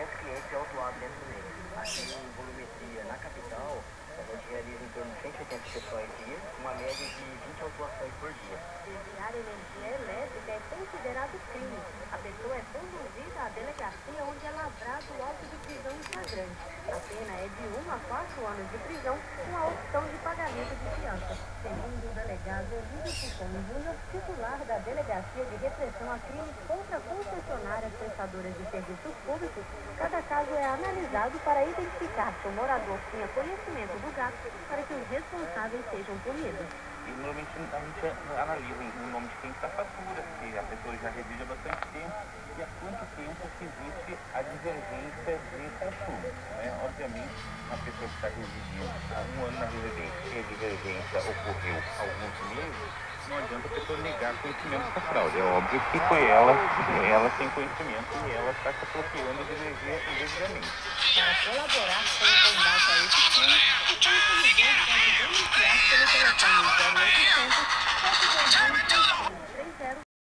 600 clientes autuados dentro dele. Aqui em volumetria, na capital, a gente realiza em torno de 180 pessoas dia, uma média de 20 autuações por dia. Desviar energia elétrica é considerado crime. A pessoa é conduzida à delegacia onde é lavrado o auto de prisão em flagrante. A pena é de 1 a 4 anos de prisão com a opção de pagamento de fiança. Segundo o delegado Elídio Pucon Júnior, titular da Delegacia de Repressão a Crimes contra concessionárias prestadoras de serviços públicos, cada caso é analisado para identificar se o morador tinha conhecimento do gasto para que os responsáveis sejam punidos. E normalmente a gente analisa o nome de quem está a fatura, se a pessoa já reside há bastante tempo e há quanto tempo que existe a divergência de consumo. Obviamente, uma pessoa que está residindo há um ano na residência e a divergência ocorreu há alguns meses, não adianta a pessoa negar conhecimento da fraude. É óbvio que foi ela sem conhecimento e ela está se apropriando de energia indevidamente. Para colaborar com o combate a esse